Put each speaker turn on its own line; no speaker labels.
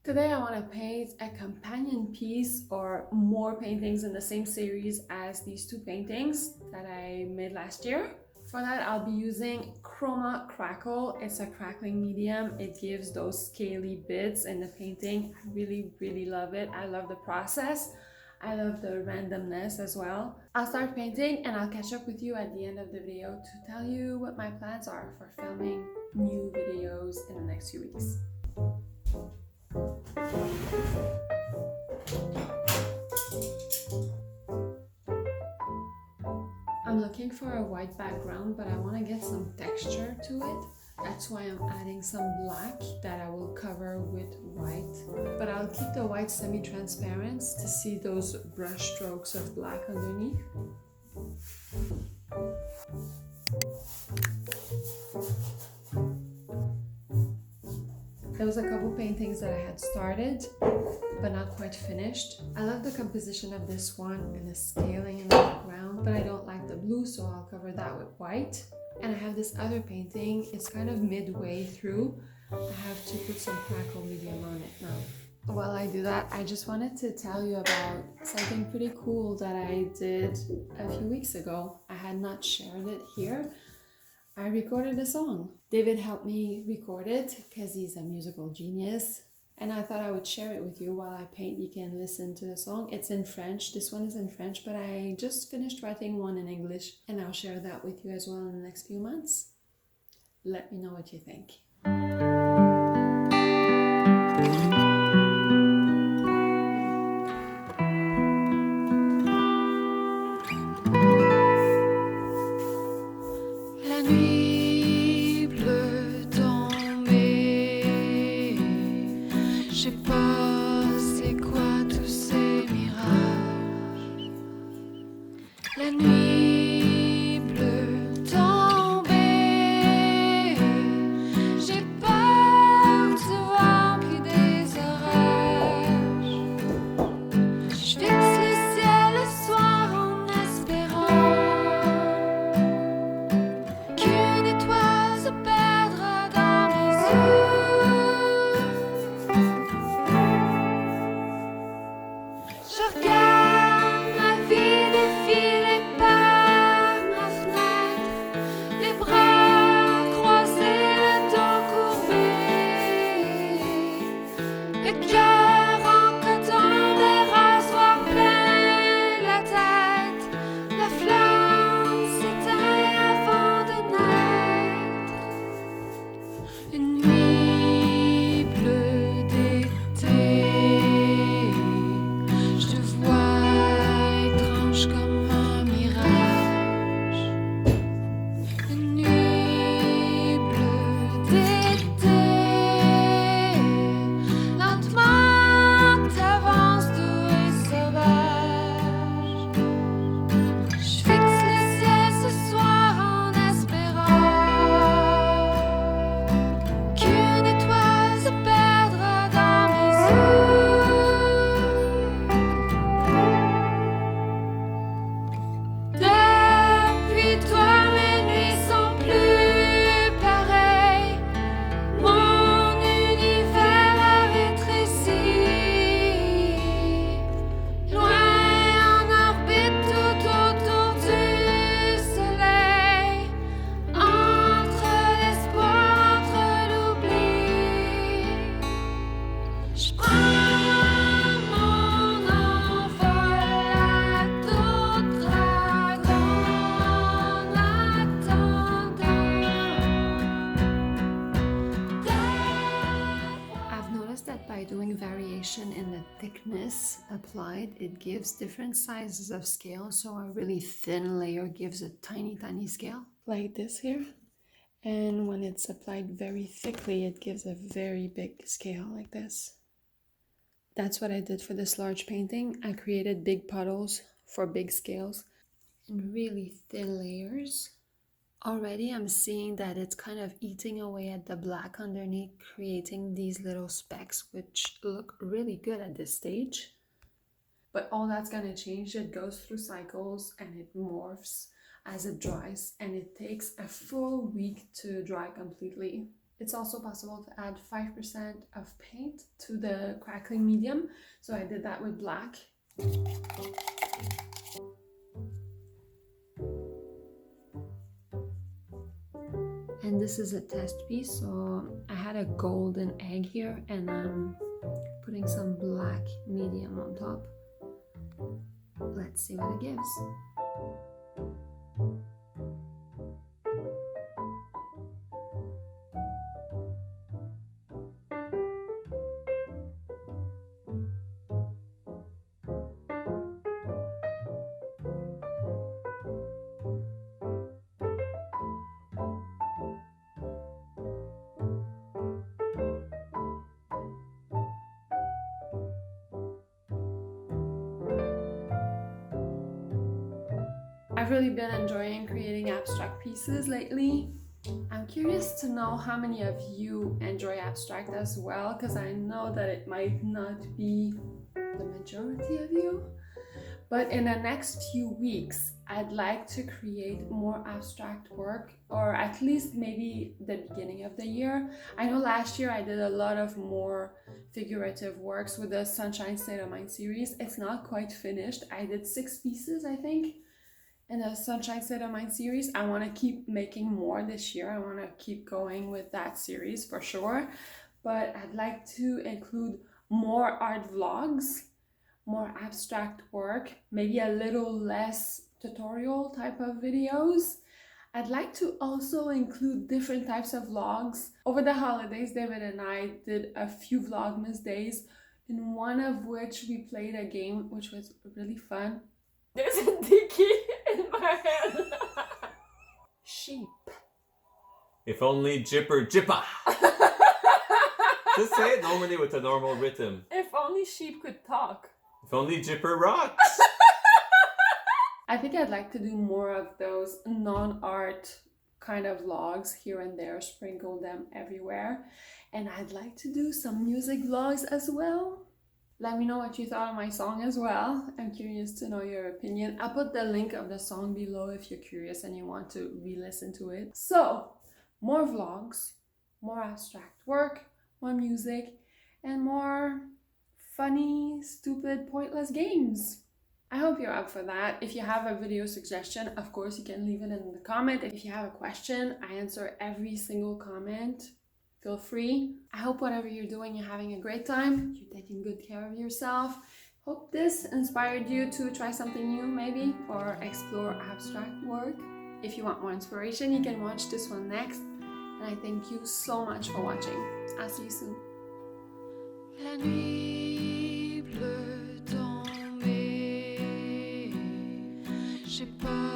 Today I want to paint a companion piece or more paintings in the same series as these two paintings that I made last year. For that I'll be using Kroma Crackle. It's a crackling medium. It gives those scaly bits in the painting. I really love it. I love the process. I love the randomness as well. I'll start painting and I'll catch up with you at the end of the video to tell you what my plans are for filming new videos in the next few weeks. I'm looking for a white background, but I want to get some texture to it. That's why I'm adding some black that I will cover with white. But I'll keep the white semi-transparent to see those brush strokes of black underneath. There was a couple paintings that I had started, but not quite finished. I love the composition of this one and the scaling in the background, but I don't like the blue, so I'll cover that with white. And I have this other painting. It's kind of midway through. I have to put some Crackle Medium on it now. While I do that, I just wanted to tell you about something pretty cool that I did a few weeks ago. I had not shared it here. I recorded a song. David helped me record it because he's a musical genius. And I thought I would share it with you while I paint. You can listen to the song. It's in French. This one is in French, but I just finished writing one in English. And I'll share that with you as well in the next few months. Let me know what you think.
La nuit bleue tombée, je sais pas c'est quoi tous ces mirages. La nuit bleue tombée, j'ai peur de voir plus des orages. Je fixe le ciel le soir en espérant qu'une étoile se perdra dans mes yeux. Je regarde ma vie défiler par ma fenêtre, les bras croisés, le dos courbé, le cœur en coton, des rasoirs plein la tête, la flamme s'éteint avant de naître. Une nuit bleue d'été, je te vois étrange comme un mirage. Une nuit bleue d'été, lentement t'avances doux et sauvage. Je fixe le ciel ce soir en espérant qu'une étoile se perdra dans mes yeux. Depuis toi, mes nuits sont plus pareilles. Mon univers a rétréci. Loin en orbite tout autour du soleil. Entre l'espoir, entre l'oubli. Je prends mon envol à tout dragon en attendant
I've noticed that by doing variation in the thickness applied, it gives different sizes of scale. So a really thin layer gives a tiny scale, like this here. And when it's applied very thickly, it gives a very big scale like this. That's what I did for this large painting. I created big puddles for big scales and really thin layers. Already I'm seeing that it's kind of eating away at the black underneath, creating these little specks, which look really good at this stage. But all that's gonna change. It goes through cycles and it morphs as it dries, and it takes a full week to dry completely. It's also possible to add 5% of paint to the crackling medium. So I did that with black. And this is a test piece, so I had a golden egg here and I'm putting some black medium on top. Let's see what it gives. I've really been enjoying creating abstract pieces lately. I'm curious to know how many of you enjoy abstract as well, because I know that it might not be the majority of you. But in the next few weeks, I'd like to create more abstract work, or at least maybe the beginning of the year. I know last year I did a lot of more figurative works with the Sunshine State of Mind series. It's not quite finished. I did 6 pieces, I think, in the Sunshine State of Mind series. I want to keep making more this year. I want to keep going with that series for sure. But I'd like to include more art vlogs, more abstract work, maybe a little less tutorial type of videos. I'd like to also include different types of vlogs. Over the holidays, David and I did a few Vlogmas days, in one of which we played a game which was really fun. There's a dicky in my head. Sheep.
If only Jipper Jippa. Just say it normally with a normal rhythm.
If only sheep could talk.
If only Jipper rocks.
I think I'd like to do more of those non-art kind of vlogs here and there, sprinkle them everywhere. And I'd like to do some music vlogs as well. Let me know what you thought of my song as well. I'm curious to know your opinion. I'll put the link of the song below if you're curious and you want to re-listen to it. So, more vlogs, more abstract work, more music, and more funny, stupid, pointless games. I hope you're up for that. If you have a video suggestion, of course, you can leave it in the comment. If you have a question, I answer every single comment. Feel free. I hope whatever you're doing, you're having a great time. You're taking good care of yourself. Hope this inspired you to try something new maybe, or explore abstract work. If you want more inspiration, you can watch this one next. And I thank you so much for watching. I'll see you soon.
La nuit bleue tombée, j'ai pas